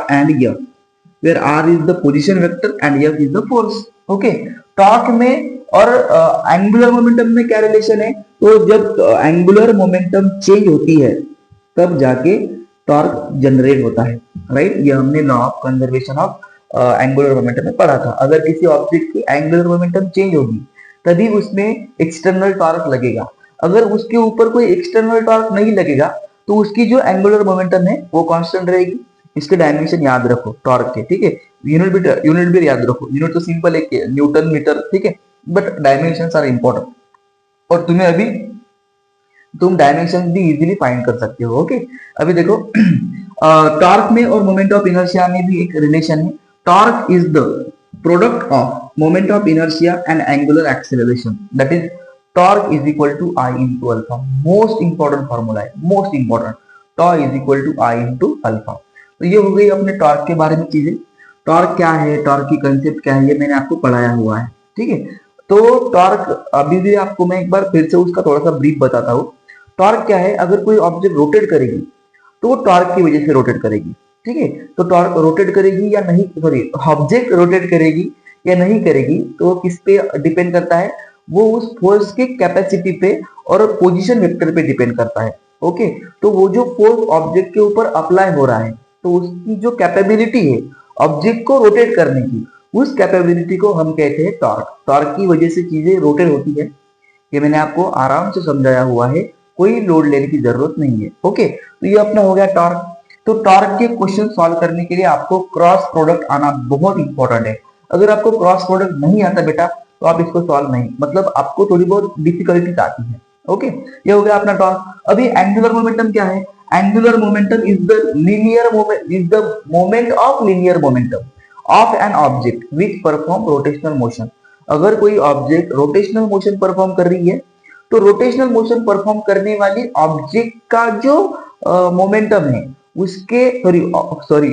and F, where R is the position vector and F is the force. Okay, torque में और angular momentum में क्या relation है? तो जब एंगुलर मोमेंटम चेंज होती है तब जाके टॉर्क जनरेट होता है, राइट? ये हमने law of conservation of angular momentum में पढ़ा था। अगर किसी ऑब्जेक्ट की एंगुलर मोमेंटम चेंज होगी तभी उसमें एक्सटर्नल टॉर्क लगेगा। अगर उसके ऊपर कोई एक्सटर्नल टॉर्क नहीं लगेगा तो उसकी जो एंगुलर मोमेंटम है वो कांस्टेंट रहेगी। इसके डायमेंशन याद रखो टॉर्क के, ठीक है? यूनिट भी याद रखो। यूनिट तो सिंपल है, न्यूटन मीटर, ठीक है? बट डायमेंशंस आर इंपॉर्टेंट और तुम्हें अभी तुम डायमेंशन भी इजीली फाइंड कर सकते हो। ओके, अभी देखो टॉर्क में और मोमेंट ऑफ इनर्शिया में भी एक रिलेशन है। Torque is the product of moment of inertia and angular acceleration, that is torque is equal to I into alpha. Most important formula है, most important, torque is equal to I into alpha. तो ये हो गई अपने torque के बारे में चीजें। टॉर्क क्या है, टॉर्क की कंसेप्ट क्या है, ये मैंने आपको पढ़ाया हुआ है, ठीक है? तो टॉर्क अभी भी आपको मैं एक बार फिर से उसका थोड़ा सा ब्रीफ बताता हूँ। टॉर्क क्या है? अगर कोई ऑब्जेक्ट रोटेट करेगी तो वो टॉर्क की वजह से रोटेट करेगी, ठीक है? तो टॉर्क रोटेट करेगी या नहीं, सॉरी, ऑब्जेक्ट रोटेट करेगी या नहीं करेगी तो वो किस पे डिपेंड करता है? वो उस फोर्स के कैपेसिटी पे और पोजीशन वेक्टर पे डिपेंड करता है। ओके, तो वो जो फोर्स ऑब्जेक्ट के ऊपर अप्लाई हो रहा है तो उसकी जो कैपेबिलिटी है ऑब्जेक्ट को रोटेट करने की, उस कैपेबिलिटी को हम कहते हैं टॉर्क। टॉर्क की वजह से चीजें रोटेट होती है, ये मैंने आपको आराम से समझाया हुआ है, कोई लोड लेने की जरूरत नहीं है। ओके, तो ये अपना हो गया टॉर्क। तो टॉर्क के क्वेश्चन सॉल्व करने के लिए आपको क्रॉस प्रोडक्ट आना बहुत इंपॉर्टेंट है। अगर आपको क्रॉस प्रोडक्ट नहीं आता बेटा तो आप इसको सॉल्व नहीं, मतलब आपको थोड़ी बहुत डिफिकल्टीज आती है। ओके, ये हो गया अपना टॉर्क। अभी एंगुलर मोमेंटम क्या है? Angular momentum is the linear moment, is the moment of linear momentum of an object which perform rotational motion. अगर कोई ऑब्जेक्ट रोटेशनल मोशन परफॉर्म कर रही है तो रोटेशनल मोशन परफॉर्म करने वाली ऑब्जेक्ट का जो मोमेंटम है उसके सॉरी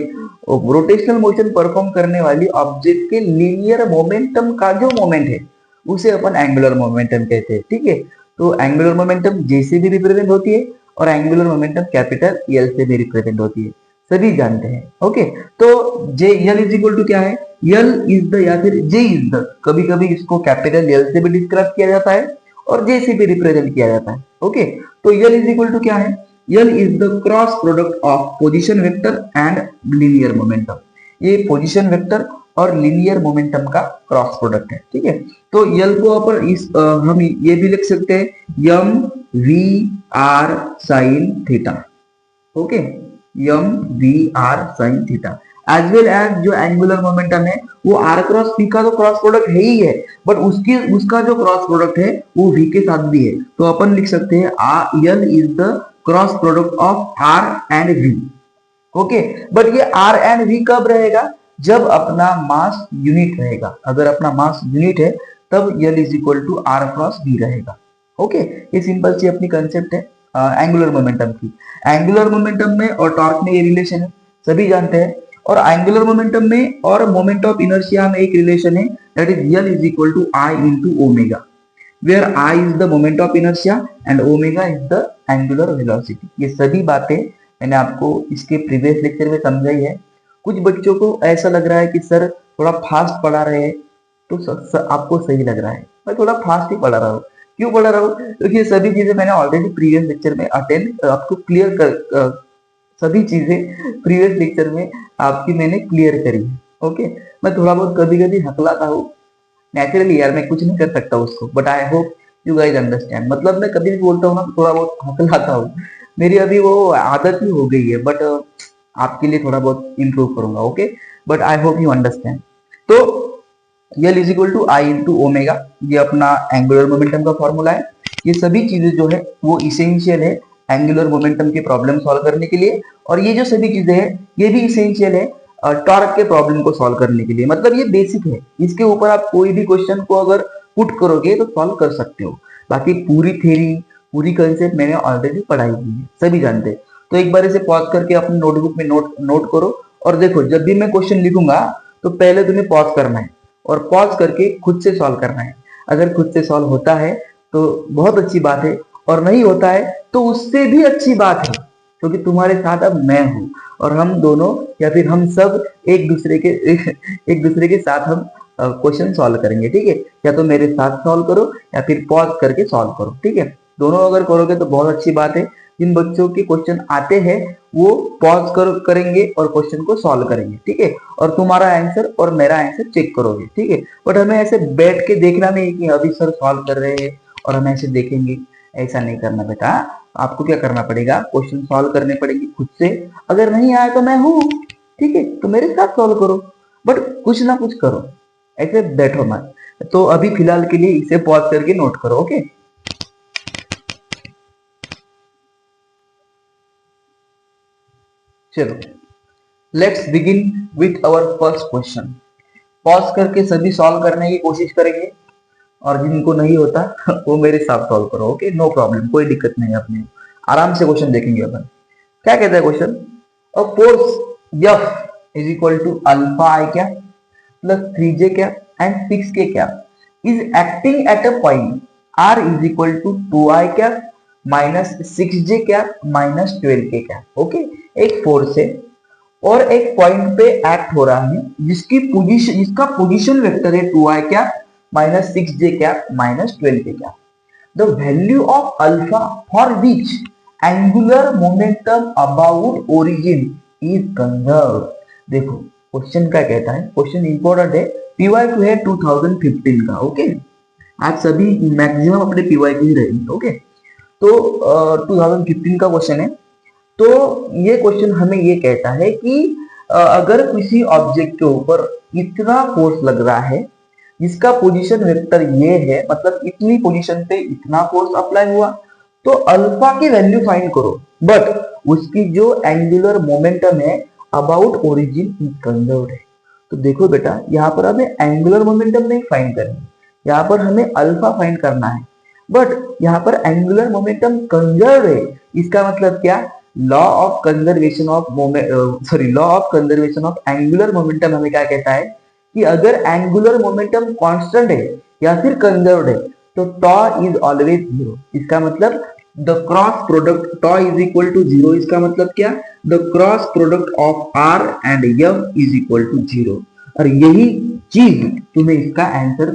रोटेशनल मोशन परफॉर्म करने वाली ऑब्जेक्ट के लीनियर मोमेंटम का जो मोमेंट है उसे अपन एंगुलर मोमेंटम कहते हैं, ठीक है? तो एंगुलर मोमेंटम जे से भी रिप्रेजेंट होती है और एंगुलर मोमेंटम कैपिटल एल से भी रिप्रेजेंट होती है, सभी जानते हैं। ओके, तो J L is equal to क्या है? एल इज द या फिर जे इज द, कभी कभी इसको कैपिटल एल से भी डिस्क्राइब किया जाता है और जे से भी रिप्रेजेंट किया जाता है। ओके, तो एल इज इक्वल टू क्या है? L is the cross product of position vector and linear momentum. ये पोजीशन वेक्टर और लीनियर मोमेंटम का क्रॉस प्रोडक्ट है, ठीक है? तो एल को अपन इस हम ये भी लिख सकते हैं M V R sine theta. Okay, M V R sine theta as well as जो एंगुलर मोमेंटम है वो आर क्रॉस पी का तो क्रॉस प्रोडक्ट है ही है, बट उसका जो क्रॉस प्रोडक्ट है वो वी के साथ भी है। तो अपन लिख सकते हैं L is the cross product of R and V. Okay, but ये आर एंड वी कब रहेगा? जब अपना मास यूनिट रहेगा। अगर अपना मास यूनिट है तब L is equal to R cross V रहेगा। ओके, ये सिंपल सी अपनी कंसेप्ट है एंगुलर मोमेंटम की। एंगुलर मोमेंटम में और टॉर्क में ये रिलेशन है, सभी जानते हैं। और एंगुलर मोमेंटम में और मोमेंट ऑफ इनर्शिया में एक रिलेशन है, that is L is equal to I into omega, where I is the moment of inertia and omega is the angular velocity. ये सभी बातें मैंने आपको इसके प्रीवियस लेक्चर में समझाई है। कुछ बच्चों को ऐसा लग रहा है कि सर थोड़ा फास्ट पढ़ा रहे हैं, तो आपको सही लग रहा है, मैं थोड़ा फास्ट ही पढ़ा रहा हूँ। क्यों पढ़ा रहा हूँ? क्योंकि ये सभी चीजें मैंने ऑलरेडी प्रीवियस लेक्चर में आपको क्लियर कर सभी चीजें प्रीवियस लेक्चर में आपकी मैंने क्लियर करी है। ओके, मैं थोड़ा बहुत कभी कभी हकलाता हूँ, नेचुरली यार, मैं कुछ नहीं कर सकता उसको, but I hope you guys understand. मतलब मैं कभी भी बोलता हूँ ना थोड़ा बहुत हकलाता हूँ, मेरी अभी वो आदत ही हो गई है, बट आपके लिए थोड़ा बहुत इंप्रूव करूंगा। Okay, but I hope you understand. तो L is equal to I into omega, ये अपना एंगुलर मोमेंटम का फॉर्मूला है। ये सभी चीजें जो है वो इसेंशियल है एंगुलर मोमेंटम के प्रॉब्लम सॉल्व करने के लिए, और ये जो सभी चीजें हैं ये भी इसेंशियल है टॉर्क के प्रॉब्लम को सॉल्व करने के लिए। मतलब ये बेसिक है, इसके ऊपर आप कोई भी क्वेश्चन को अगर पुट करोगे तो सॉल्व कर सकते हो। बाकी पूरी थ्योरी, पूरी कंसेप्ट मैंने ऑलरेडी पढ़ाई हुई है, सभी जानते हैं। तो एक बार इसे पॉज करके अपनी नोटबुक में नोट करो, और देखो जब भी मैं क्वेश्चन लिखूंगा तो पहले तुम्हें पॉज करना है और पॉज करके खुद से सॉल्व करना है। अगर खुद से सॉल्व होता है तो बहुत अच्छी बात है, और नहीं होता है तो उससे भी अच्छी बात है। क्योंकि तुम्हारे साथ अब मैं हूँ और हम दोनों या फिर हम सब एक दूसरे के साथ हम क्वेश्चन सॉल्व करेंगे, ठीक है। या तो मेरे साथ सॉल्व करो या फिर पॉज करके सॉल्व करो, ठीक है। दोनों अगर करोगे तो बहुत अच्छी बात है। जिन बच्चों के क्वेश्चन आते हैं वो पॉज करेंगे और क्वेश्चन को सॉल्व करेंगे, ठीक है। और तुम्हारा आंसर और मेरा आंसर चेक करोगे, ठीक है। बट हमें ऐसे बैठ के देखना नहीं कि अभी सर सॉल्व कर रहे हैं और हम ऐसे देखेंगे, ऐसा नहीं करना बेटा। आपको क्या करना पड़ेगा, क्वेश्चन सॉल्व करने पड़ेंगे खुद से। अगर नहीं आया तो मैं हूं, ठीक है, तो मेरे साथ सॉल्व करो, बट कुछ ना कुछ करो, ऐसे बैठो मत। तो अभी फिलहाल के लिए इसे पॉज करके नोट करो, ओके। चलो, let's begin with our first question. Pause करके सभी सॉल्व करने की कोशिश करेंगे और जिनको नहीं होता वो मेरे साथ सॉल्व करो, ओके, नो प्रॉब्लम, कोई दिक्कत नहीं है। अपने आराम से क्वेश्चन देखेंगे अपन। क्या कहता है question, a force F is equal to alpha I क्या प्लस 3j क्या एंड 6k क्या is acting at a point R is equal to 2i क्या माइनस 6j क्या माइनस 12k क्या, ओके। एक फोर्स है और एक पॉइंट पे एक्ट हो रहा है जिसका पोजीशन वेक्टर है 2i क्या माइनस 6j क्या माइनस 12k क्या। The value of alpha for which angular momentum about origin is conserve. देखो क्वेश्चन क्या कहता है, क्वेश्चन इंपॉर्टेंट है, पीवाईक्यू है 2015 का, ओके। आज सभी मैक्सिमम अपने पीवाईक्यू ही रहेंगे, ओके। तो 2015 का क्वेश्चन है। तो ये क्वेश्चन हमें ये कहता है कि अगर किसी ऑब्जेक्ट के ऊपर इतना फोर्स लग रहा है जिसका पोजीशन वेक्टर ये है, मतलब इतनी पोजीशन पे इतना फोर्स अप्लाई हुआ, तो अल्फा की वैल्यू फाइंड करो। बट उसकी जो एंगुलर मोमेंटम है अबाउट ओरिजिन इज कंजर्व्ड है। तो देखो बेटा, यहाँ पर हमें एंगुलर मोमेंटम नहीं फाइंड करनी, यहाँ पर हमें अल्फा फाइंड करना है। बट यहाँ पर एंगुलर मोमेंटम कंजर्व है, इसका मतलब क्या, law of conservation of law of conservation of angular momentum हमें क्या कहता है कि अगर एंगुलर मोमेंटम कांस्टेंट है या फिर कंजर्व्ड है तो टॉ इज ऑलवेज जीरो। इसका मतलब the cross product tau is equal to zero. इसका मतलब क्या, the cross product of R and F is equal to zero. और यही चीज तुम्हें इसका आंसर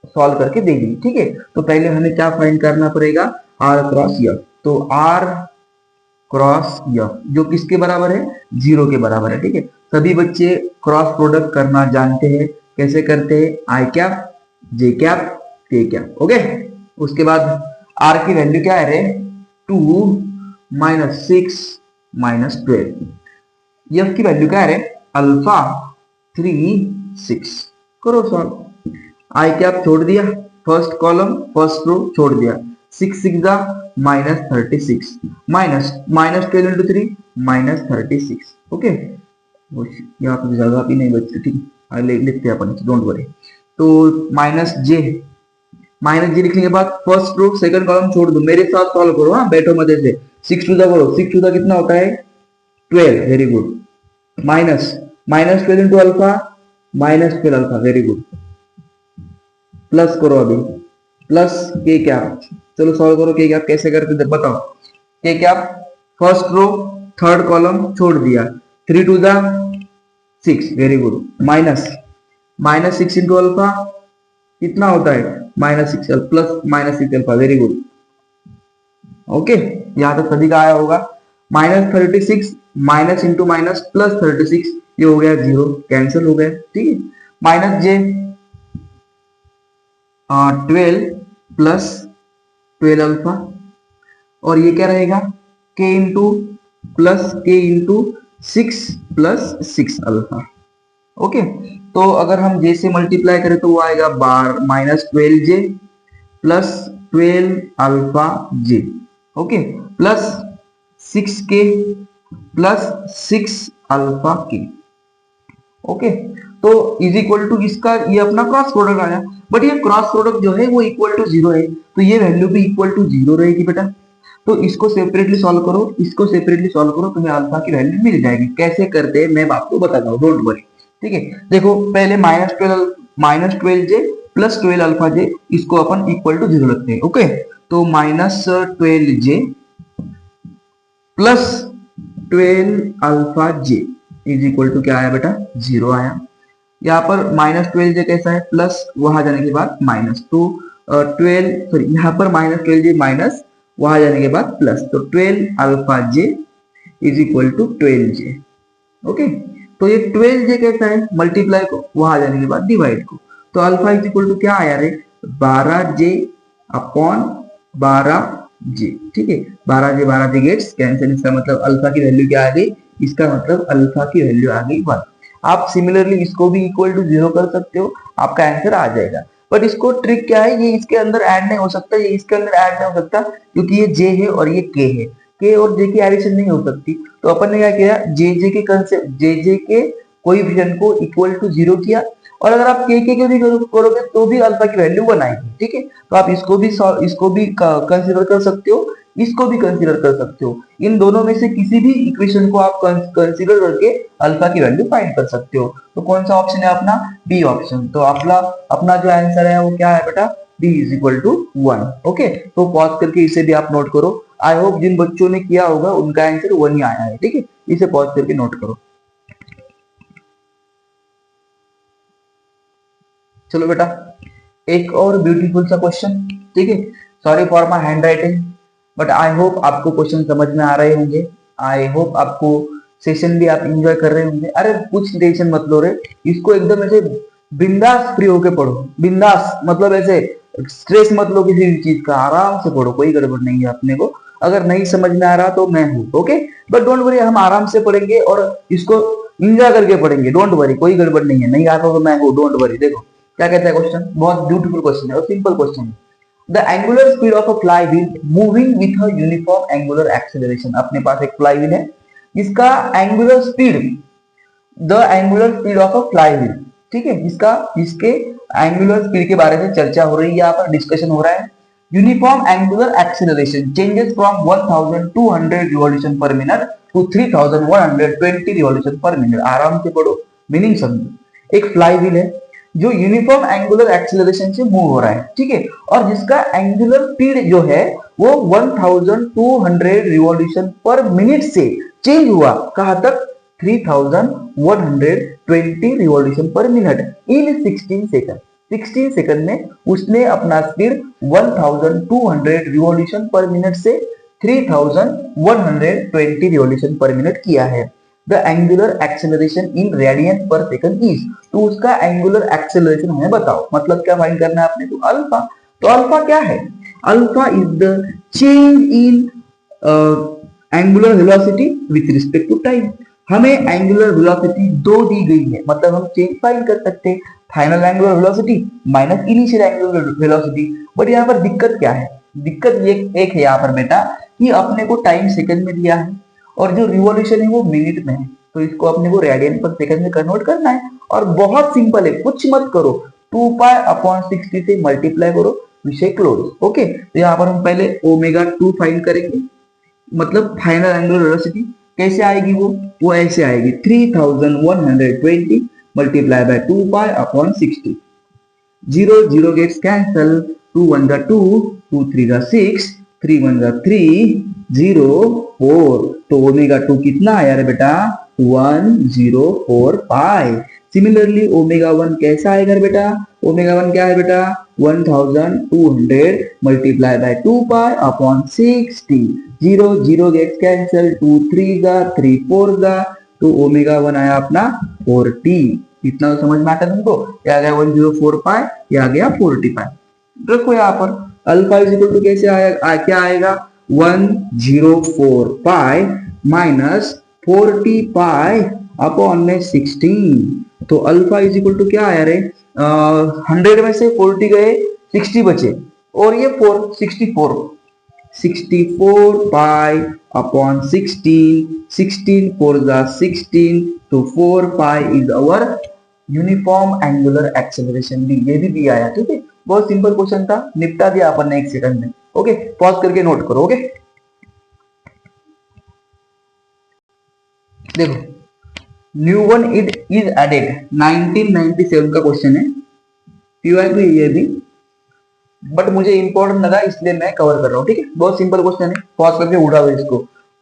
सॉल्व करके देगी, ठीक है। तो पहले हमें क्या फाइंड करना पड़ेगा, आर क्रॉस एफ। तो आर क्रॉस एफ जो किसके बराबर है, जीरो के बराबर है, ठीक है। सभी बच्चे क्रॉस प्रोडक्ट करना जानते हैं, कैसे करते हैं, आई cap J cap K cap, okay. उसके बाद आर की वैल्यू क्या है रे, 2 माइनस 6 माइनस 12। एफ की वैल्यू क्या है रे, अल्फा 3 6। करो सॉल्व। आई कैप छोड़ दिया, फर्स्ट कॉलम फर्स्ट रो छोड़ दिया, 6 6 minus 36 minus minus 12 into 3 minus 36, okay. यहाँ पे जगह भी नहीं बचती, ठीक है, लिखते हैं अपन, डोंट वरी। तो माइनस जे लिखने के बाद फर्स्ट रो सेकंड कॉलम छोड़ दो, मेरे साथ सॉल्व करो, हाँ बैठो मजे से। 6 टू द करो, 6 टू द कितना होता है 12, very good. Minus minus 12 into alpha minus 12 alpha, very good. Plus करो अभी, प्लस के क्या, चलो सॉल्व करो, के क्या कैसे करते बताओ। के क्या, फर्स्ट रो थर्ड कॉलम छोड़ दिया, 3 to the 6, very good. Minus minus 6 into alpha कितना होता है minus 6 plus minus 6 alpha, very good, okay. यहां तक सभी का आया होगा। Minus 36 minus into minus plus 36, ये हो गया जीरो, कैंसिल हो गया, ठीक है। माइनस जे 12 प्लस 12 अल्फा, और ये क्या रहेगा के इंटू प्लस के इंटू 6 प्लस 6 अल्फा, ओके। तो अगर हम जे से मल्टीप्लाई करें तो वो आएगा बार minus 12 J plus 12 alpha J, okay, plus 6 K plus 6 alpha K, okay. तो इज इक्वल टू इसका ये अपना क्रॉस प्रोडक्ट आया, बट ये क्रॉस प्रोडक्ट जो है वो इक्वल टू जीरो है, तो ये वैल्यू भी इक्वल टू जीरो रहेगी बेटा। तो इसको सेपरेटली सॉल्व करो, इसको सेपरेटली सॉल्व करो, तुम्हें अल्फा की वैल्यू मिल जाएगी। कैसे करते हैं मैं आपको बताता हूँ, डोंट वरी, ठीक है। देखो पहले minus 12 J plus 12 alpha J, इसको अपन इक्वल टू जीरो रखते हैं, ओके। तो minus 12 J plus 12 alpha J is equal to क्या आया बेटा, 0 आया। यहाँ पर माइनस 12 जे कैसा है, प्लस, वहां जाने के बाद माइनस, तो 12 सॉरी यहाँ पर माइनस 12 जे माइनस, वहां जाने के बाद प्लस, तो 12 alpha J is equal to 12 J. Okay, तो ये 12 जे कैसा है, मल्टीप्लाई को, वहां जाने के बाद डिवाइड को, तो अल्फा इज इक्वल टू क्या आया रे, 12 जे अपॉन 12 जे। ठीक है, 12 जे गेट्स कैंसिल, इसका मतलब अल्फा की वैल्यू क्या आ गई, इसका मतलब अल्फा की वैल्यू आ गई 1। आप सिमिलरली इसको भी इक्वल टू 0 कर सकते हो, आपका आंसर आ जाएगा। बट इसको ट्रिक क्या है, ये इसके अंदर ऐड नहीं हो सकता, ये इसके अंदर ऐड नहीं हो सकता, क्योंकि ये जे है और ये के है, के और जे की एडिशन नहीं हो सकती। तो अपन ने क्या किया, जे के कंसेप्ट, जे के कोएफिशिएंट को इक्वल टू 0 किया, और अगर आप के भी करोगे तो भी अल्फा की वैल्यू 1 आएगी। ठीक है, तो आप इसको भी कंसीडर कर सकते हो, इसको भी कंसीडर कर सकते हो। इन दोनों में से किसी भी इक्वेशन को आप कंसीडर करके अल्फा की वैल्यू फाइंड कर सकते हो। तो कौन सा ऑप्शन है अपना, बी ऑप्शन। तो अपना जो आंसर है वो क्या है बेटा, B is equal to 1। Okay, तो पॉज करके इसे भी आप नोट करो। आई होप जिन बच्चों ने किया होगा उनका आंसर 1 ही आया है। ठीक है, इसे पॉज करके नोट करो। चलो बेटा, एक और ब्यूटीफुल सा क्वेश्चन। ठीक है, sorry for my hand writing, but I hope आपको क्वेश्चन समझ में आ रहे होंगे। आई होप आपको सेशन भी आप इंजॉय कर रहे होंगे। अरे कुछ टेंशन मत लो रे, इसको एकदम ऐसे बिंदास फ्री होके पढ़ो, बिंदास मतलब ऐसे स्ट्रेस मत लो किसी भी चीज का, आराम से पढ़ो, कोई गड़बड़ नहीं है अपने को। अगर नहीं समझ में आ रहा तो मैं हूँ, ओके, बट डोंट वरी, हम आराम से पढ़ेंगे और इसको इंजॉय करके पढ़ेंगे, डोंट वरी, कोई गड़बड़ नहीं है। नहीं आता तो मैं हूँ, डोंट वरी। देखो क्या कहता है क्वेश्चन, बहुत ब्यूटीफुल क्वेश्चन है और सिंपल क्वेश्चन है। The angular speed of a flywheel moving with a uniform angular acceleration. अपने पास एक फ्लाईव्हील है, इसका angular speed, the angular speed of a flywheel, ठीक है, इसके एंगुलर स्पीड के बारे में चर्चा हो रही है, यहाँ पर डिस्कशन हो रहा है। Uniform angular acceleration changes from 1200 revolution per minute to 3120 revolution per minute. आराम से पढ़ो, मीनिंग समझो। एक फ्लाईव्हील है जो यूनिफॉर्म एंगुलर एक्सेलरेशन से मूव हो रहा है, ठीक है, और जिसका एंगुलर स्पीड जो है वो 1200 रिवॉल्यूशन पर मिनट से चेंज हुआ, कहां तक, 3120 revolution per minute in 16 second. 16 second में उसने अपना स्पीड 1200 रिवॉल्यूशन पर मिनट से 3120 रिवॉल्यूशन पर मिनट किया है। The angular acceleration in radiance पर सेकंड इज, तो उसका एंगुलर एक्सेलरेशन हमें बताओ, मतलब क्या फाइंड करना है आपने, तो अल्फा। तो अल्फा क्या है, alpha is the change in angular velocity with respect to time. हमें एंगुलर वेलोसिटी 2 दी गई है, मतलब हम चेंज फाइंड कर सकते हैं, final angular velocity minus initial angular velocity. But यहाँ पर दिक्कत क्या है, दिक्कत ये एक है यहाँ पर बेटा कि अपने को टाइम सेकंड में दिया है और जो रिवॉल्यूशन है वो मिनट में है, तो इसको अपने को रेडियन पर सेकंड में कन्वर्ट करना है। और बहुत सिंपल है, कुछ मत करो, 2π/60 से मल्टीप्लाई करो, विषय क्लोज। ओके, तो यहाँ पर हम पहले ओमेगा 2 फाइंड करेंगे, मतलब फाइनल एंगुलर वेलोसिटी कैसे आएगी, वो ऐसे आएगी 3120 मल्टीप्लाई बाय 2π/60। 0 0 गेट्स कैंसल, 2 1 जा 2, 2 3 जा 6, 3 1 जा 3, 0 4। तो ओमेगा 2 कितना आया रे बेटा, 104 पाई। सिमिलरली ओमेगा 1 कैसा आएगा बेटा, ओमेगा 1 क्या है बेटा, 1200 मल्टीप्लाई बाय 2π/60। 0 0 गेट्स कैंसल, 2 3 जा 3 4 जा, तो ओमेगा 1 आया अपना 40। इतना तो समझ में आता है तुमको, क्या आ गया 104 पाई, या आ गया 40 पाई। रखो यहाँ पर अल्फा इज इक्वल टू कैसे आएगा, क्या आएगा, 104 पाई माइनस 40 पाई अपॉन में 16। तो अल्फा इज इक्वल टू क्या आया रे, 100 में से 40 गए, 60 बचे, और ये 64 पाई अपॉन 16, 16 4 जा 16, तो 4 pi is our uniform angular acceleration D. ये भी दी आया, ठीक है, बहुत सिंपल क्वेश्चन था, निपटा दिया अपन ने 1 सेकंड में। ओके, पॉज करके नोट करो। ओके, देखो न्यू वन इज एडेड, 1997 का क्वेश्चन है, पीवाईक्यू ये भी, बट मुझे इंपॉर्टेंट लगा इसलिए मैं कवर कर रहा हूँ। ठीक है, बहुत सिंपल क्वेश्चन है, पॉज करके उठाओ इसको।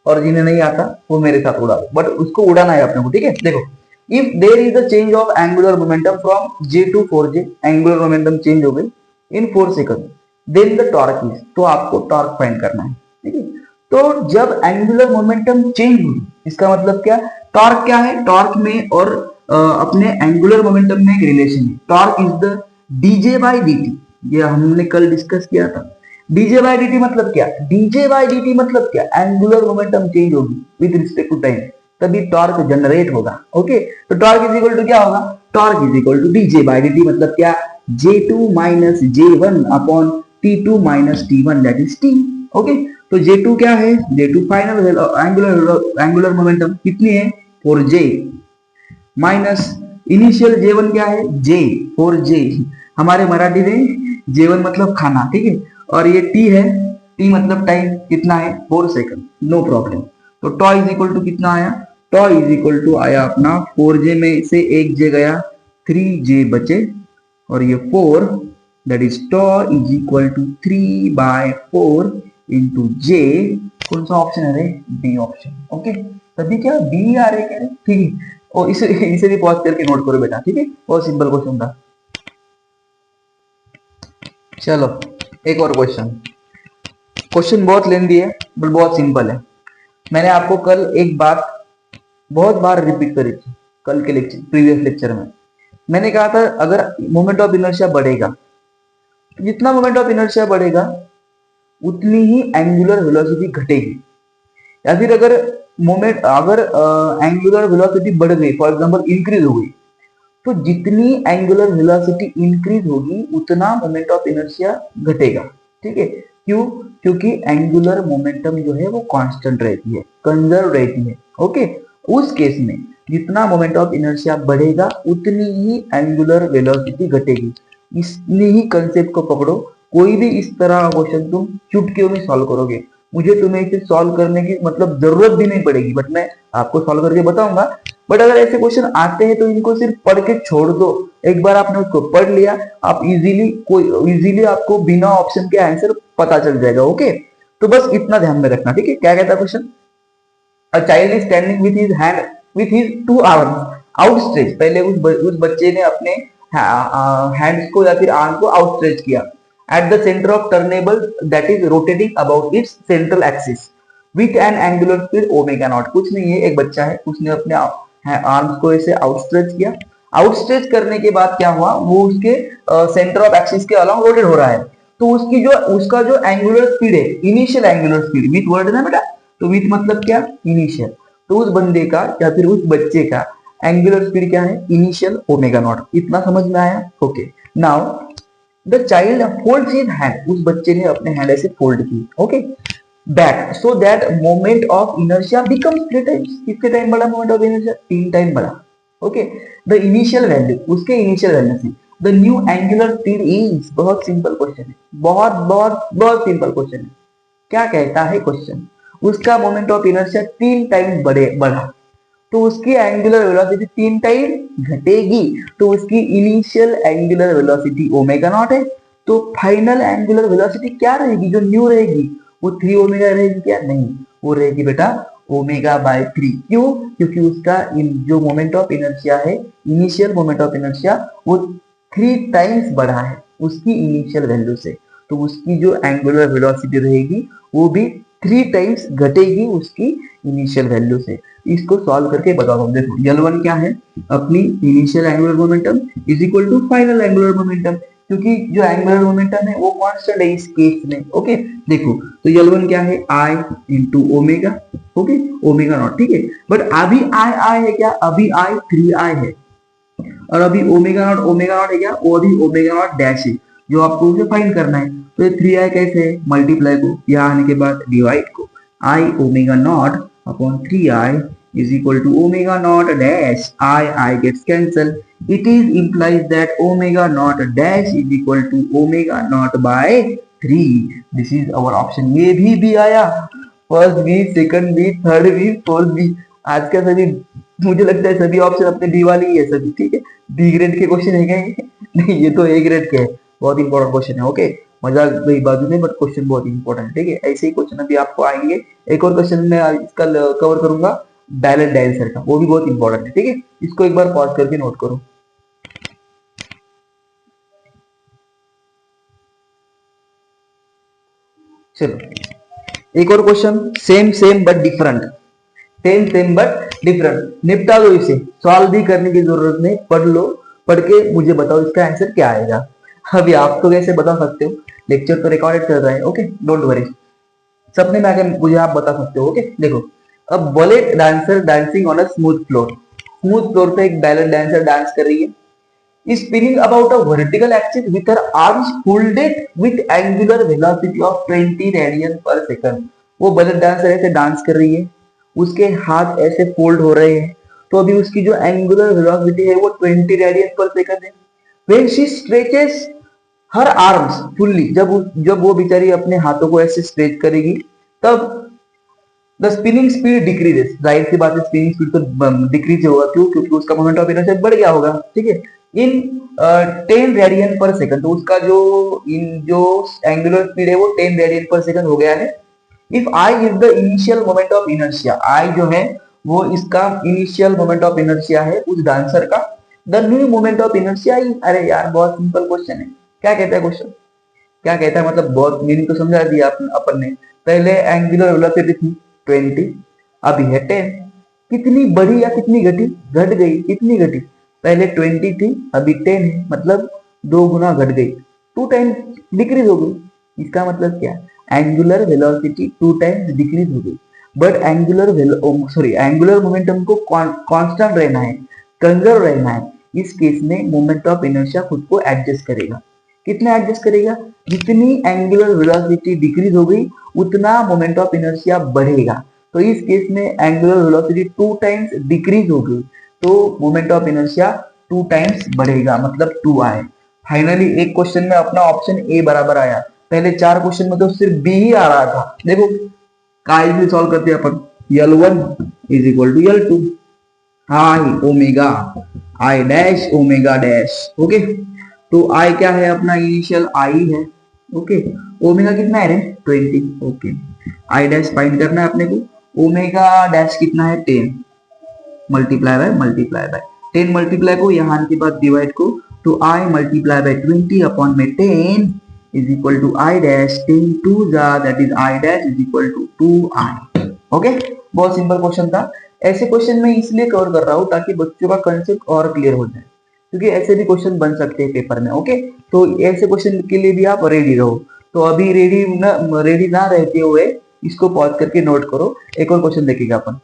और जिन्हें नहीं आता वो मेरे साथ उड़ा दो, बट उसको उड़ाना है अपने को, ठीक है। देखो, if there is a change of angular momentum from J to 4j, angular momentum change हो गई in 4 second, then the torque is, तो आपको टॉर्क फाइंड करना है, ठीक है। तो जब एंगुलर मोमेंटम चेंज हुई, इसका मतलब क्या, टॉर्क क्या है, टॉर्क में और अपने एंगुलर मोमेंटम में एक रिलेशन है। Torque is the DJ by dt, ये हमने कल डिस्कस किया था। डीजे बाई dt मतलब क्या, डीजे बाई dt मतलब क्या, एंगुलर मोमेंटम चेंज होगी विद रिस्पेक्ट टू टाइम, तभी टॉर्क जनरेट होगा, ओके। तो टॉर्क इज इक्वल टू क्या होगा, torque is equal two DJ by dt मतलब क्या, J2 minus J1 upon T2 minus T1 that is T, okay. तो J2 क्या है, J2 फाइनल एंगुलर मोमेंटम कितनी है 4j, माइनस इनिशियल J1 क्या है J, 4j, हमारे मराठी में J1 मतलब खाना, ठीक है, और ये T है, T मतलब टाइम कितना है 4 सेकंड, नो प्रॉब्लम। तो टॉ इज इक्वल टू कितना आया, टॉ इज इक्वल टू आया अपना 4j में से एक j गया, 3j बचे, और ये 4, that is tau is equal to 3/4 into j, कौन सा ऑप्शन है रे, डी ऑप्शन, ओके। तभी क्या बी आ रहे, कह रहे, ठीक है। और इसे भी पॉज करके नोट करो बेटा, ठीक है, बहुत सिंपल क्वेश्चन था। चलो एक और क्वेश्चन, क्वेश्चन बहुत लेंदी है बट बहुत सिंपल है। मैंने आपको कल एक बात बहुत बार रिपीट करी थी, कल के लेक्चर, प्रीवियस लेक्चर में मैंने कहा था, अगर मोमेंट ऑफ इनर्शिया बढ़ेगा, जितना मोमेंट ऑफ इनर्शिया बढ़ेगा उतनी ही एंगुलर वेलोसिटी घटेगी, या फिर अगर एंगुलर वेलोसिटी बढ़ गई, फॉर एग्जांपल इंक्रीज हो गई, तो जितनी एंगुलर वेलोसिटी इंक्रीज होगी उतना मोमेंट ऑफ इनर्शिया घटेगा, ठीक है। क्यों, क्योंकि एंगुलर मोमेंटम जो है वो कांस्टेंट रहती है, कंजर्व रहती है, ओके। उस केस में जितना मोमेंट ऑफ इनर्शिया बढ़ेगा उतनी ही एंगुलर वेलोसिटी घटेगी। इतनी ही कंसेप्ट को पकड़ो, कोई भी इस तरह का क्वेश्चन तुम चुटकियों में सॉल्व करोगे, मुझे तुम्हें इसे सॉल्व करने की मतलब जरूरत भी नहीं पड़ेगी, बट मैं आपको सॉल्व करके बताऊंगा। बट अगर ऐसे क्वेश्चन आते हैं तो इनको सिर्फ पढ़ के छोड़ दो, एक बार आपने उसको पढ़ लिया, आप इजीली आपको बिना ऑप्शन के आंसर पता चल जाएगा, ओके। तो बस इतना ध्यान में रखना, ठीक है। क्या कहता है question, a child is standing with his 2 arms outstretch, पहले उस बच्चे ने अपने हैंड्स को या फिर आर्म को आउटस्ट्रेच किया, at the centre of टर्नेबल that is rotating about it's central axis with an angular speed omega naught. कुछ नहीं है, एक बच्चा है, उसने अपने आर्म्स को ऐसे आउटस्ट्रेच किया, आउटस्ट्रेच करने के बाद क्या हुआ, वो उसके सेंटर ऑफ एक्सिस के अलॉन्ग रोटेट हो रहा है, तो उसका जो एंगुलर स्पीड है, initial angular speed, with word है ना बेटा, तो विथ मतलब क्या, इनिशियल, तो उस बंदे का या फिर उस बच्चे का एंगुलर स्पीड क्या है, इनिशियल ओमेगा नॉट। इतना समझ में आया, okay. Now the child folds his hand, उस बच्चे ने अपने हैंड ऐसे फोल्ड की, okay, back, so that moment of inertia becomes 3 times. कितने टाइम बढ़ा मोमेंट ऑफ इनर्शिया, 3 टाइम बढ़ा, ओके। द इनिशियल वैल्यू, उसके इनिशियल वैल्यू से the new angular speed is, बहुत सिंपल क्वेश्चन है, बहुत बहुत बहुत सिंपल क्वेश्चन है। क्या कहता है क्वेश्चन, उसका मोमेंट ऑफ इनर्शिया 3 टाइम बढ़ा, तो उसकी एंगुलर वेलोसिटी 3 टाइम घटेगी, तो उसकी initial angular velocity omega naught है, तो फाइनल एंगुलर वेलोसिटी क्या रहेगी, जो न्यू रहेगी वो 3 ओमेगा रहेगी क्या, नहीं, वो रहेगी बेटा ओमेगा बाय 3। क्यों, क्योंकि उसका जो मोमेंट ऑफ इनर्शिया है, इनिशियल मोमेंट ऑफ इनर्शिया वो 3 टाइम्स बढ़ा है उसकी इनिशियल वैल्यू से, तो उसकी जो एंगुलर वेलोसिटी रहेगी वो भी 3 टाइम्स घटेगी उसकी इनिशियल वैल्यू से। इसको सॉल्व करके बताओ। देखो L1 क्या है, अपनी initial angular momentum is equal to final angular momentum, क्योंकि जो एंगुलर मोमेंटम है वो कांस्टेंट है इस केस में, ओके। देखो तो L1 क्या है, I into omega, okay, omega naught, ठीक है। बट अभी I है क्या, अभी I 3I है, और अभी ओमेगा नॉट है क्या, वो अभी ओमेगा नॉट डैश है, जो आपको उसे फाइंड करना है। तो ये 3I कैसे है, मल्टीप्लाई को, यहाँ आने के बाद डिवाइड को, I omega naught upon 3I is equal to omega naught dash, I gets cancelled. It is implies that omega naught dash is equal to omega naught by 3. This is our option. ये भी आया, first भी, second भी, third भी, fourth भी। आज का सभी, मुझे लगता है सभी ऑप्शन अपने डी वाली ही है सभी, ठीक है। बी ग्रेड के क्वेश्चन है क्या ये? नहीं, ये तो ए ग्रेड के है, बहुत इंपॉर्टेंट क्वेश्चन है, ओके। मजाक भाई बाजू में, बट क्वेश्चन बहुत इंपॉर्टेंट है, ठीक है। ऐसे ही क्वेश्चन अभी आपको आएंगे। एक और क्वेश्चन मैं इसका कवर करूंगा, बैलेंस डांसर का, वो भी बहुत इंपॉर्टेंट है, ठीक है। इसको एक बार पॉज करके नोट करो। चलो एक और question, same same but different, same same but different, निपटा लो इसे, सॉल्व भी करने की जरूरत नहीं, पढ़ लो, पढ़ के मुझे बताओ इसका आंसर क्या आएगा। अभी आप तो कैसे बता सकते हो, लेक्चर तो रिकॉर्डेड कर रहा है, ओके, डोंट वरी, सपने में आके मुझे आप बता सकते हो, ओके। देखो, अब ballot dancer dancing on a smooth floor, smooth floor पे एक बैलेट डांसर डांस कर रही है, is spinning about a vertical axis with her arms folded with angular velocity of 20 radian पर सेकंड। वो बैलेट डांसर ऐसे डांस कर रही है, उसके हाथ ऐसे फोल्ड हो रहे हैं, तो अभी उसकी जो एंगुलर वेलोसिटी है वो 20 रेडियन पर सेकंड है। When she stretches her arms fully, जब वो बेचारी अपने हाथों को ऐसे स्ट्रेच करेगी, तब द स्पिनिंग स्पीड डिक्रीजेस, जाहिर सी बात है स्पिनिंग स्पीड तो डिक्रीज होगा, क्यों? क्योंकि उसका मोमेंट ऑफ इनर्शिया बढ़ गया होगा, ठीक है। इन 10 रेडियन पर सेकंड, तो उसका जो एंगुलर स्पीड है वो 10 रेडियन पर सेकंड हो गया है। If I is the initial moment of inertia, I जो है वो इसका इनिशियल मोमेंट ऑफ इनर्शिया है उस डांसर का, the new moment of inertia is, अरे यार बहुत सिंपल क्वेश्चन है, क्या कहता है क्वेश्चन, क्या कहता है, मतलब बहुत मीनिंग तो समझा दिया अपन ने। पहले एंगुलर वेलोसिटी थी 20, अभी है 10, कितनी बढ़ी या कितनी घटी, घट गई, कितनी घटी, पहले 20 थी अभी 10 है, मतलब 2 गुना घट गई, 2 टाइम्स डिक्रीज हो गई। इसका मतलब क्या, एंगुलर वेलोसिटी 2 टाइम्स डिक्रीज हो गई, बट एंगुलर मोमेंटम को कांस्टेंट रहना है, कंजर्व रहना है। इस केस में मोमेंट ऑफ इनर्शिया खुद को एडजस्ट करेगा, कितना एडजस्ट करेगा, जितनी एंगुलर वेलोसिटी डिक्रीज हो गई उतना मोमेंट ऑफ इनर्शिया बढ़ेगा। तो इस केस में एंगुलर वेलोसिटी 2 टाइम्स डिक्रीज हो गई, तो मोमेंट ऑफ इनर्शिया 2 टाइम्स बढ़ेगा, मतलब 2i। फाइनली एक क्वेश्चन में अपना ऑप्शन ए बराबर आया, पहले 4 क्वेश्चन में तो सिर्फ बी ही आ रहा था। देखो काय भी सॉल्व करते हैं अपन, L1 is equal to L2 I omega I dash omega dash, okay. तो आई क्या है अपना, इनिशियल आई है, ओके। ओमेगा कितना है रे, 20, ओके। आई डैश फाइंड करना है अपने को, ओमेगा डैश कितना है 10, मल्टीप्लाई बाय 10 मल्टीप्लाई को यहाँ के बाद डिवाइड को, तो आई मल्टीप्लाई बाय 20 अपॉन में 10 is equal to I dash, 10 टू जा that is I dash is equal to 2i, okay. बहुत सिंपल क्वेश्चन था। ऐसे क्वेश्चन मैं इसलिए कवर कर रहा हूँ ताकि बच्चों का कंसेप्ट और क्लियर हो जाए, क्योंकि ऐसे भी क्वेश्चन बन सकते हैं पेपर में, ओके। तो ऐसे क्वेश्चन के लिए भी आप रेडी रहो। तो अभी रेडी ना रहते हुए इसको पॉज करके नोट करो, एक और क्वेश्चन देखेगा अपन।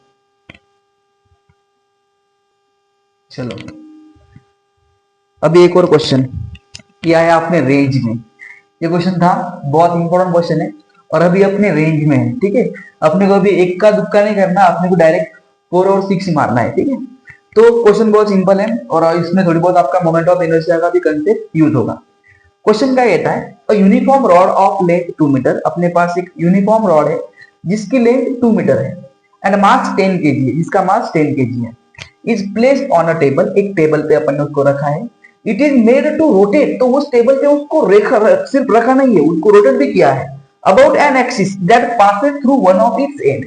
चलो अभी एक और क्वेश्चन किया है आपने रेंज में, ये क्वेश्चन था, बहुत इंपॉर्टेंट क्वेश्चन है, और अभी अपने रेंज में है, ठीक है। अपने को अभी एक का दुक्का नहीं करना, अपने को डायरेक्ट 4 और 6 मारना है, ठीक है। तो क्वेश्चन बहुत सिंपल है, और इसमें थोड़ी बहुत आपका मोमेंट ऑफ इनर्शिया का भी कंसेप्ट यूज होगा। क्वेश्चन क्या कहता है, a uniform rod of length 2 metre, अपने पास एक यूनिफॉर्म रॉड है जिसकी लेंथ 2 मीटर है एंड मास 10 kg है, जिसका मास 10 kg है, is placed on a table, एक टेबल पे अपन ने उसको रखा है। It is made to rotate, तो उस टेबल पे उसको सिर्फ रखा नहीं है, उसको रोटेट भी किया है, about an axis that passes through one of its and.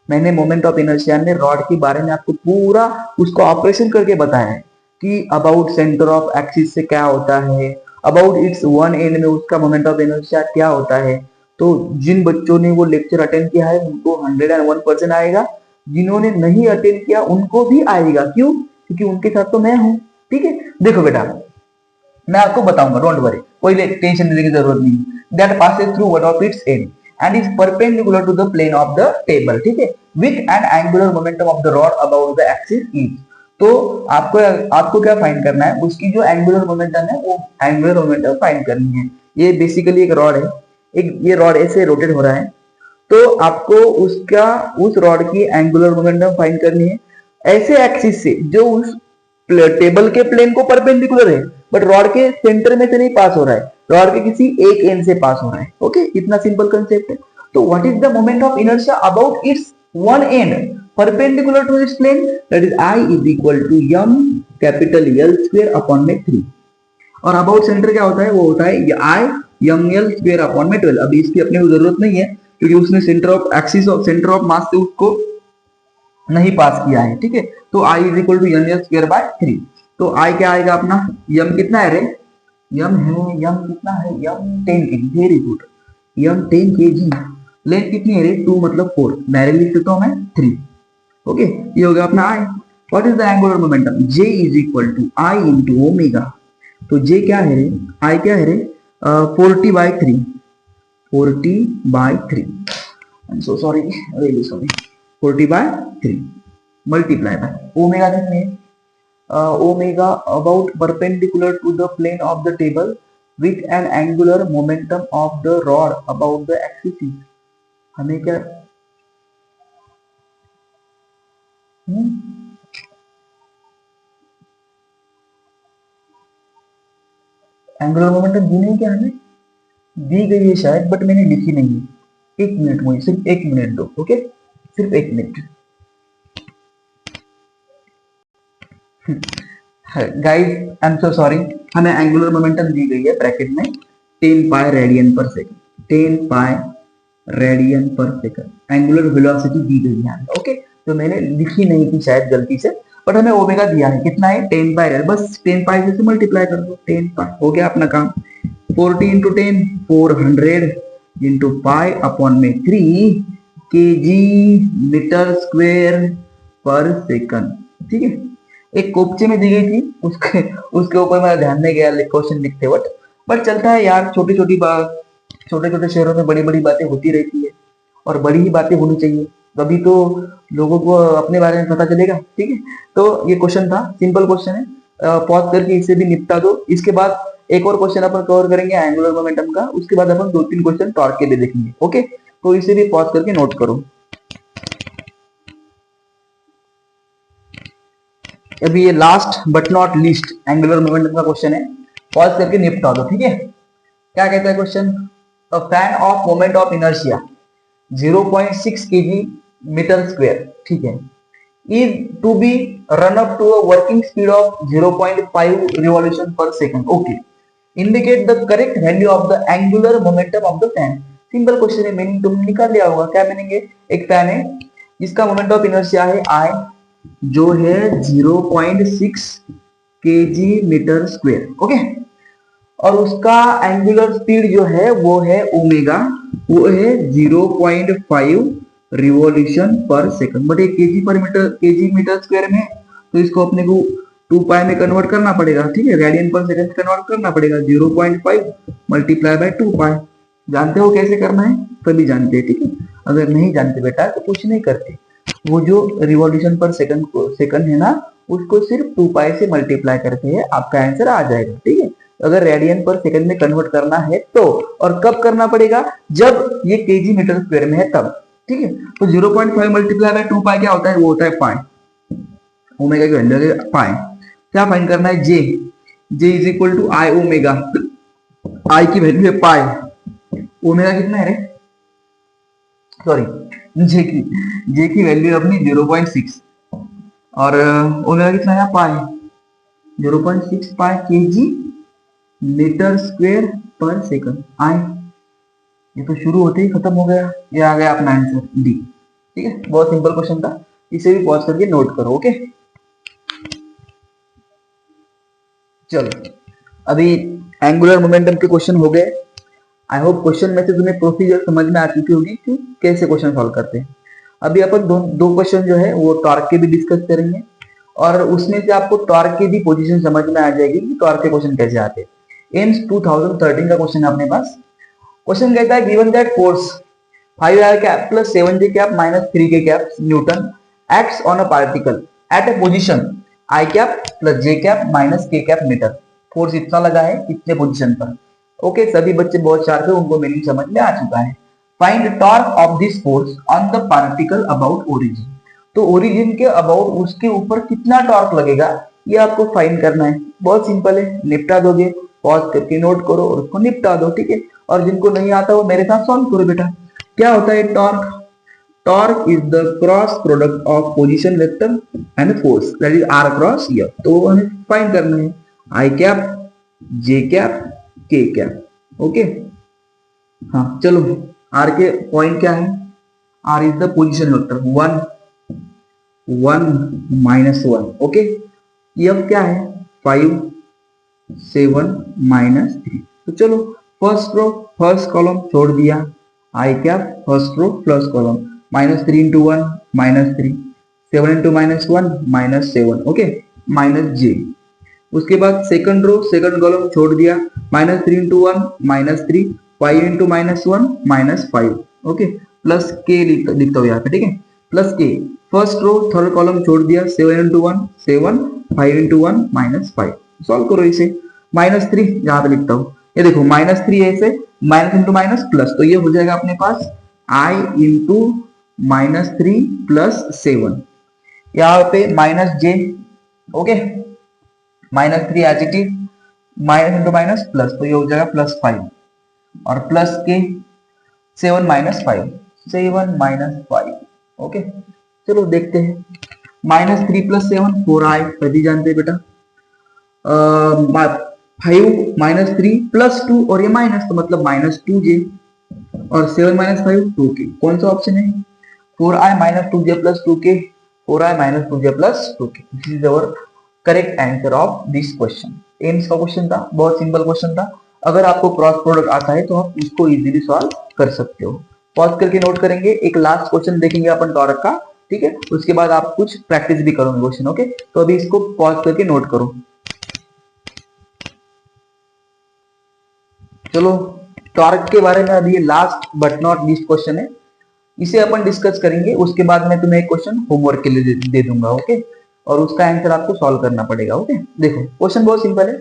मैंने मोमेंट ऑफ इनर्शिया में रॉड के बारे में आपको पूरा उसको ऑपरेशन करके बताया है कि अबाउट सेंटर ऑफ एक्सिस से क्या होता है, अबाउट इट्स वन एंड में उसका मोमेंट ऑफ इनर्शिया क्या होता है। तो जिन बच्चों ने वो लेक्चर अटेंड किया है उनको 101% आएगा, जिन्होंने नहीं अटेंड किया उनको भी आएगा, क्यों? क्योंकि उनके साथ तो मैं हूं, ठीक है। देखो बेटा मैं आपको बताऊंगा, डोंट वरी, कोई टेंशन लेने की जरूरत नहीं। That passes through one of its and and is perpendicular to the plane of the table, ठीक है, with an angular momentum of the rod about the axis is। तो आपको क्या फाइंड करना है, उसकी जो एंगुलर मोमेंटम है वो एंगुलर मोमेंटम फाइंड करनी है। ये बेसिकली एक रॉड है, ये रॉड ऐसे रोटेट हो रहा है, तो आपको उस रॉड की एंगुलर मोमेंटम फाइंड करनी है ऐसे एक्सिस से जो उस टेबल के प्लेन को परपेंडिकुलर है, बट रॉड के सेंटर में से नहीं पास हो रहा है, रॉड के किसी एक एंड से पास हो रहा है, ओके। इतना सिंपल कंसेप्ट है। तो what is the moment of inertia about its one and perpendicular to its plane, that is I is equal to m capital L square upon में 3। और अबाउट सेंटर क्या होता है, वो होता है I young L square upon में 12। अभी इसकी अपने को जरूरत नहीं है क्योंकि उसने centre of axis of centre of mass से उसको नहीं पास किया है, ठीक है। तो I is equal to M L square by 3। तो आई क्या आएगा अपना, यम कितना है रे, यम है, यम कितना है, यम 10 केजी, वेरी गुड, यम 10 केजी। लेंथ कितनी है रे, 2 मतलब 4, डायरेक्ट लिख सकता हूं मैं 3। ओके, ये हो गया अपना I. What is the angular momentum, J is equal to I into omega. तो जे क्या है रे, आई क्या है रे, 40/3, 40/3, I am so sorry, really sorry, 40/3 multiply by omega कितने, omega about perpendicular to the plane of the table with an angular momentum of the rod about the axis. हमें क्या, एंगुलर मोमेंटम दी नहीं क्या, हमें दी गई है शायद, बट मैंने लिखी नहीं है। 1 मिनट, मुझे सिर्फ 1 मिनट दो, ओके, सिर्फ 1 minute. Guys I am so sorry, हमें एंगुलर मोमेंटम दी गई है ब्रैकेट में 10 पाई रेडियन पर सेकंड, 10 पाई रेडियन पर सेकंड एंगुलर वेलोसिटी दी गई है, ओके। तो मैंने लिखी नहीं थी शायद गलती से, बट हमें ओमेगा दिया है कितना है, 10 पाई रेडियन, बस 10 पाई से मल्टीप्लाई कर दो, 10 पाई हो गया अपना काम। 40 इंटू 10 400 इंटू पाई अपॉन में 3 केजी मीटर स्क्वायर पर सेकंड, ठीक है। एक कोपचे में दी गई थी, उसके ऊपर मैं ध्यान नहीं गया क्वेश्चन लिखते वक्त, बट चलता है यार, छोटी छोटी बात, छोटे छोटे शहरों में बड़ी बड़ी बातें होती रहती है और बड़ी ही बातें होनी चाहिए, तभी तो लोगों को अपने बारे में पता चलेगा, ठीक है। तो ये क्वेश्चन था, सिंपल क्वेश्चन है, पॉज करके इसे भी निपटा दो। इसके बाद एक और क्वेश्चन अपन कवर करेंगे एंगुलर मोमेंटम का, उसके बाद अपन 2-3 क्वेश्चन टॉर्क के भी देखेंगे, ओके। तो इसे भी पॉज करके नोट करो। अभी ये last but not least angular momentum का क्वेश्चन है, पॉज करके निपटा दो, ठीक है। क्या कहता है question, a fan of moment of inertia 0.6 KG metre square, ठीक है, is to be run up to a working speed of 0.5 revolution per second, okay, indicate the correct value of the angular momentum of the fan। Simple question है, meaning तुमने निकाल लिया होगा, क्या meaning है, एक फैन है जिसका मोमेंट ऑफ इनर्शिया है आई, जो है 0.6 केजी मीटर स्क्वायर, ओके, और उसका एंगुलर स्पीड जो है वो है ओमेगा, वो है 0.5 रिवॉल्यूशन पर सेकंड, बट एक केजी पर मीटर, केजी मीटर स्क्वायर में, तो इसको अपने को 2 पाई में कन्वर्ट करना पड़ेगा, ठीक है, रेडियन पर सेकंड कन्वर्ट करना पड़ेगा, 0.5 मल्टीप्लाई बाय 2 पाई। जानते हो कैसे करना है, सभी जानते हैं, ठीक है। अगर नहीं जानते बेटा तो कुछ नहीं करते, वो जो रिवॉल्यूशन पर सेकंड है ना, उसको सिर्फ 2 पाई से मल्टीप्लाई करते हैं, आपका आंसर आ जाएगा, ठीक है। अगर रेडियन पर सेकंड में कन्वर्ट करना है तो, और कब करना पड़ेगा, जब ये केजी मीटर स्क्वायर में है तब, ठीक है। तो 0.5 मल्टीप्लाई बाय 2 पाई क्या होता है, वो होता है पाई, ओमेगा की वैल्यू है पाई। क्या फाइंड करना है, J, J is equal to I omega, I की वैल्यू है पाई, ओमेगा कितना है रे, सॉरी, जे की वैल्यू अपनी 0.6 और ओमेगा कितना है पाई, 0.6 पाई केजी मीटर स्क्वायर पर सेकंड आई। ये तो शुरू होते ही खत्म हो गया, ये आ गया अपना आंसर डी, ठीक है। बहुत सिंपल क्वेश्चन था, इसे भी पॉज करके नोट करो, ओके। चलो, अभी एंगुलर मोमेंटम के क्वेश्चन हो गए। आई होप क्वेश्चन में से तुम्हें प्रोसीजर समझ में आ चुकी होगी कि कैसे क्वेश्चन सॉल्व करते हैं। अभी अपन दो क्वेश्चन जो है वो टॉर्क के भी डिस्कस करेंगे, और उसमें से आपको टॉर्क की भी पोजीशन समझ में आ जाएगी कि टॉर्क के क्वेश्चन कैसे आते हैं। एम्स 2013 का क्वेश्चन है अपने पास। क्वेश्चन कहता है given that force 5r cap plus 7j cap minus 3k cap newton acts on a particle at a position i cap plus j cap minus k cap metre. Force इतना लगा है कितने position पर, okay. सभी बच्चे बहुत sharp है, उनको मीनिंग समझ में आ चुका है। Find torque of this force on the particle about origin. तो ओरिजिन के अबाउट उसके ऊपर कितना टॉर्क लगेगा, ये आपको फाइंड करना है। बहुत सिंपल है, निपटा दोगे, पॉज करके नोट करो और उसको निपटा दो, ठीक है। और जिनको नहीं आता वो मेरे साथ सॉल्व करो बेटा। क्या होता है torque, torque is the cross product of position vector and force, that is R cross F. तो हमें फाइंड करना है I cap, J cap, K cap, okay. हाँ चलो, आर के पॉइंट क्या है? R is the position vector, 1 1 -1। Okay, F क्या है? 5 7 -3। तो चलो फर्स्ट रो फर्स्ट कॉलम छोड़ दिया, आई क्या first row plus column, -3 × 1 -3, 7 × -1 -7। Okay, -j। उसके बाद सेकंड रो सेकंड कॉलम छोड़ दिया, -3 × 1 -3, 5 × -1 -5। ओके, प्लस के लिखता हूँ यहाँ पे, ठीक है, प्लस के। फर्स्ट रो थर्ड कॉलम छोड़ दिया, 7 × 1 7, 5 × 1 -5। सॉल्व करो इसे। -3 यहाँ पे लिखता हूँ, ये देखो -3 ऐसे, माइनस इंटू माइनस प्लस, तो ये हो जाएगा अपने पास i इंटू -3 प्लस 7, यहाँ पे -j। Okay, -3 as it is, minus into minus plus, तो ये हो जाएगा +5 और प्लस के 7 -5, 7 -5। ओके, चलो देखते हैं। -3 + 7 4i, सभी जानते हैं बेटा। 5 -3 + 2 और ये माइनस, तो मतलब -2j और 7 -5 2k। कौन सा ऑप्शन है? 4i - 2j + 2k, 4i - 2j + 2k। This is our correct answer of this question. AIIMS का क्वेश्चन था, बहुत सिंपल क्वेश्चन था। अगर आपको क्रॉस प्रोडक्ट आता है तो आप इसको इजीली सॉल्व कर सकते हो। पॉज करके नोट करेंगे, एक लास्ट क्वेश्चन देखेंगे अपन टॉरक का, ठीक है, उसके बाद आप कुछ प्रैक्टिस भी करोगे क्वेश्चन। ओके, तो अभी इसको पॉज करके नोट करो। चलो, टॉर्क के बारे में अभी ये last but not least question है, इसे अपन डिस्कस करेंगे। उसके बाद मैं तुम्हें एक क्वेश्चन होमवर्क के लिए दे दूंगा। ओके, और उसका आंसर आपको सॉल्व करना पड़ेगा। ओके, देखो क्वेश्चन बहुत सिंपल है।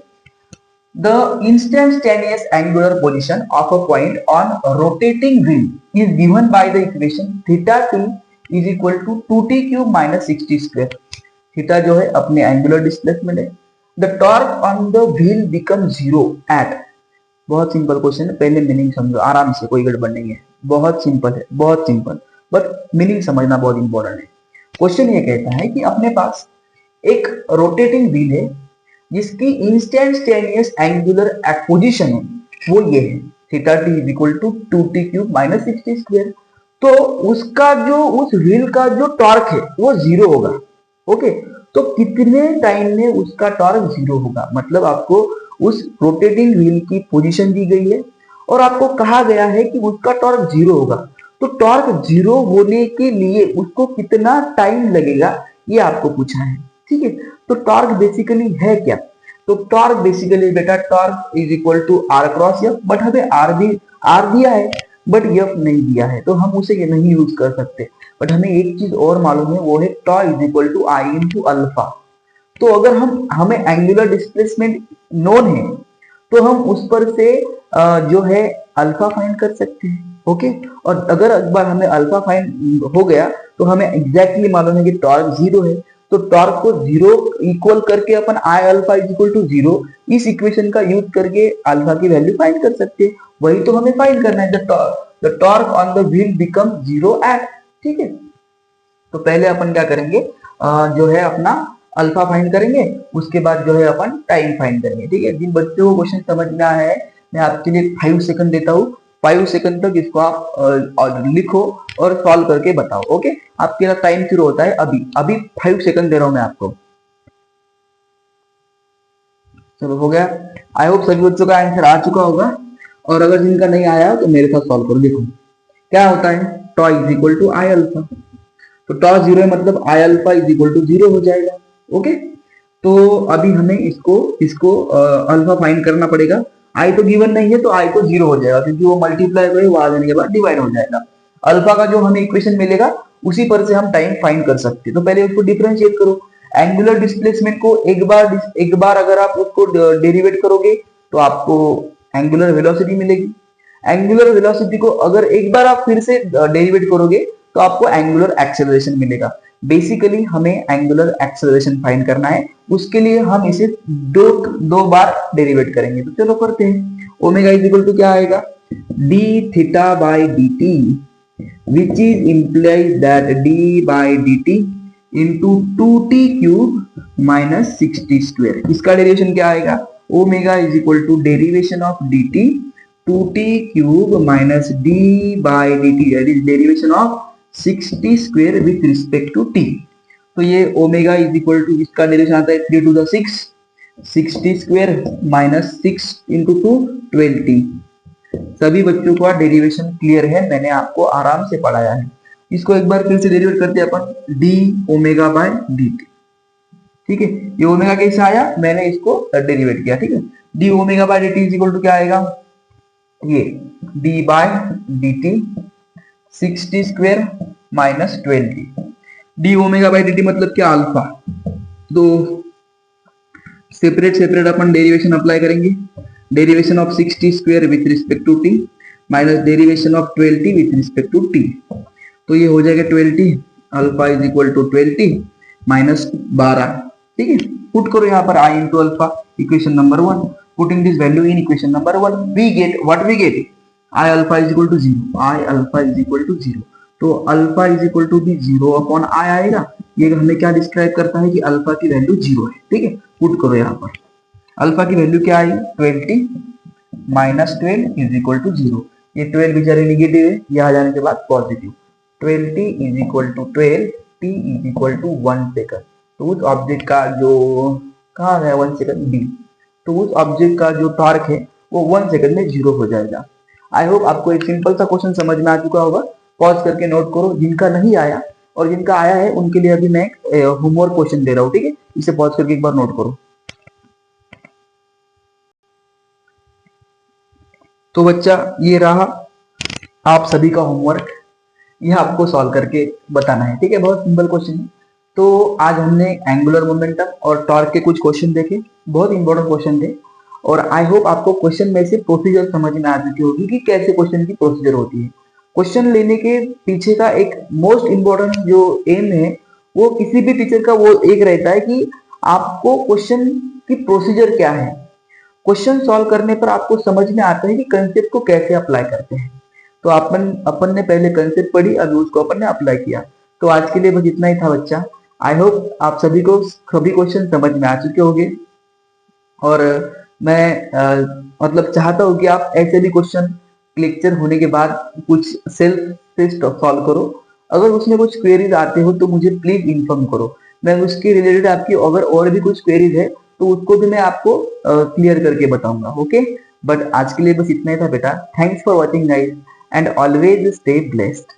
The instantaneous angular position of a point on rotating wheel is given by the equation θt is equal to 2t³ - 60²। Theta जो है अपने एंगुलर डिस्प्लेसमेंट है। The torque on the wheel become 0 at, बहुत simple question है, पहले meaning समझो आराम से, कोई गड़बड़ नहीं है, बहुत सिंपल है, बहुत सिंपल, बट मीनिंग समझना बहुत इंपॉर्टेंट है। क्वेश्चन ये कहता है कि अपने पास एक रोटेटिंग व्हील है जिसकी इंस्टेंटेनियस एंगुलर पोजीशन है वो ये है, θt is equal to 2t³ - 60²। तो उसका जो उस व्हील का जो टॉर्क है वो 0 होगा। ओके, तो कितने टाइम में उसका टॉर्क 0 होगा? मतलब आपको उस रोटेटिंग व्हील की पोजीशन दी गई है और आपको कहा गया है कि उसका टॉर्क 0 होगा। तो टॉर्क 0 होने के लिए उसको कितना टाइम लगेगा, ये आपको पूछा है। ठीक है, तो टॉर्क बेसिकली है क्या? तो टॉर्क बेसिकली बेटा, torque is equal to R cross F, but हमें R दिया है बट F नहीं दिया है, तो हम उसे नहीं यूज कर सकते। बट हमें एक चीज और मालूम है, वो है tau is equal to I into alpha. तो अगर हमें एंगुलर डिस्प्लेसमेंट नोन है तो हम उस पर से जो है अल्फा फाइंड कर सकते हैं। ओके, और अगर एक बार हमें अल्फा फाइंड हो गया तो हमें एग्जैक्टली मालूम है कि टॉर्क 0 है, तो टॉर्क को 0 इक्वल करके अपन I alpha is equal to 0 इस इक्वेशन का यूज करके अल्फा की वैल्यू फाइंड कर सकते हैं। वही तो हमें फाइंड करना है, the torque on the wheel become 0 at. ठीक है, तो पहले अपन क्या करेंगे, जो है अपना अल्फा फाइंड करेंगे, उसके बाद जो है अपन टाइम फाइंड करेंगे। ठीक है, जिन बच्चों को क्वेश्चन समझना है मैं आपके लिए 5 सेकंड देता हूँ, 5 सेकंड तक इसको आप लिखो और सॉल्व करके बताओ। ओके, आपके लिए टाइम शुरू होता है अभी अभी 5 सेकंड दे रहा हूं मैं आपको। चलो हो गया, आई होप सभी बच्चों का आंसर आ चुका होगा, और अगर जिनका नहीं आया तो मेरे साथ सॉल्व करो। देखो क्या होता है, tau is equal to I alpha, तो टॉ 0 है मतलब I alpha is equal to 0 हो जाएगा। ओके, तो अभी हमें इसको इसको अल्फा फाइंड करना पड़ेगा। I तो गिवन नहीं है तो I तो 0 हो जाएगा, क्योंकि वो मल्टीप्लाई हुए वो आ जाने के बाद डिवाइड हो जाएगा। अल्फा का जो हमें इक्वेशन मिलेगा उसी पर से हम टाइम फाइंड कर सकते हैं। तो पहले उसको डिफरेंशिएट करो। एंगुलर डिस्प्लेसमेंट को एक बार अगर आप उसको डेरिवेट करोगे तो आपको एंगुलर वेलोसिटी मिलेगी। एंगुलर वेलोसिटी को अगर एक बार आप फिर से डेरिवेट करोगे तो आपको एंगुलर एक्सेलरेशन मिलेगा। बेसिकली हमें एंगुलर एक्सेलरेशन फाइंड करना है, उसके लिए हम इसे दो बार डेरिवेट करेंगे। तो चलो करते हैं। ओमेगा इज इक्वल टू क्या आएगा, d theta by dt, which is implies that d by dt into 2t³ - 60²। इसका डेरिवेशन क्या आएगा, omega is equal to derivation of dt 2t cube minus d by dt, that is derivation of 6t square with respect to t। तो ये omega is equal to, इसका derivation आता है 3 to the 6, 6t square minus 6 into 2 20। सभी बच्चों का derivation clear है, मैंने आपको आराम से पढ़ाया है। इसको एक बार फिर से डेरिवेट करते हैं अपन, D omega by D T. ठीक है, ये ओमेगा कैसे आया, मैंने इसको डेरिवेट किया। ठीक है, D omega by D T is equal to क्या आएगा, ये D by D T 6t square minus 20। D omega by D T मतलब क्या, अल्फा। तो सेपरेट सेपरेट अपन डेरिवेशन अप्लाई करेंगे। Derivation of 6t square with respect to t minus derivation of 20 with respect to t। तो ये हो जाएगा 20, alpha is equal to 20 minus 12। ठीक है, पुट करो यहाँ पर i into alpha, equation number 1। Putting this value in equation number 1, we get what we get, i alpha is equal to 0, i alpha is equal to 0। तो alpha is equal to भी 0 upon i आएगा। ये हमें क्या describe करता है कि alpha की वैल्यू 0 है। ठीक है, पुट करो यहाँ पर, अल्फा की वैल्यू क्या आई, 20 माइनस 12 इज इक्वल टू 0। ये 12 बेचारे निगेटिव है, ये आ जाने के बाद positive. 20 is equal to 12, t is equal to 1 second. तो उस ऑब्जेक्ट का जो, कहाँ है 1 सेकंड, d। तो उस ऑब्जेक्ट का जो टॉर्क है वो 1 सेकंड में 0 हो जाएगा। आई होप आपको एक सिंपल सा क्वेश्चन समझ में आ चुका होगा। पॉज करके नोट करो, जिनका नहीं आया और जिनका आया है उनके लिए अभी मैं होमवर्क क्वेश्चन दे रहा हूँ। ठीक है, इसे पॉज करके एक बार नोट करो। तो बच्चा ये रहा आप सभी का होमवर्क, यह आपको सॉल्व करके बताना है। ठीक है, बहुत सिंपल क्वेश्चन है। तो आज हमने एंगुलर मोमेंटम और टॉर्क के कुछ क्वेश्चन देखे, बहुत इंपॉर्टेंट क्वेश्चन थे। और आई होप आपको क्वेश्चन में से प्रोसीजर समझ में आ चुकी होगी कि कैसे क्वेश्चन की प्रोसीजर होती है। क्वेश्चन लेने के पीछे का एक मोस्ट इंपॉर्टेंट जो एम है, वो किसी भी टीचर का वो एक रहता है कि आपको क्वेश्चन की प्रोसीजर क्या है। क्वेश्चन सॉल्व करने पर आपको समझ में आता है कि कंसेप्ट को कैसे अप्लाई करते हैं। तो अपन ने पहले कंसेप्ट पढ़ी, अभी उसको अपन ने अप्लाई किया। तो आज के लिए बस इतना ही था बच्चा। आई होप आप सभी को सभी क्वेश्चन समझ में आ चुके होंगे। और मैं मतलब चाहता हूँ कि आप ऐसे भी क्वेश्चन लेक्चर होने के बाद कुछ सेल्फ टेस्ट सॉल्व करो। अगर उसमें कुछ क्वेरीज आते हो तो मुझे प्लीज इन्फॉर्म करो, मैं उसके रिलेटेड आपकी अगर और भी कुछ क्वेरीज है तो उसको भी मैं आपको क्लियर करके बताऊंगा। ओके, बट आज के लिए बस इतना ही था बेटा। Thanks for watching guys and always stay blessed.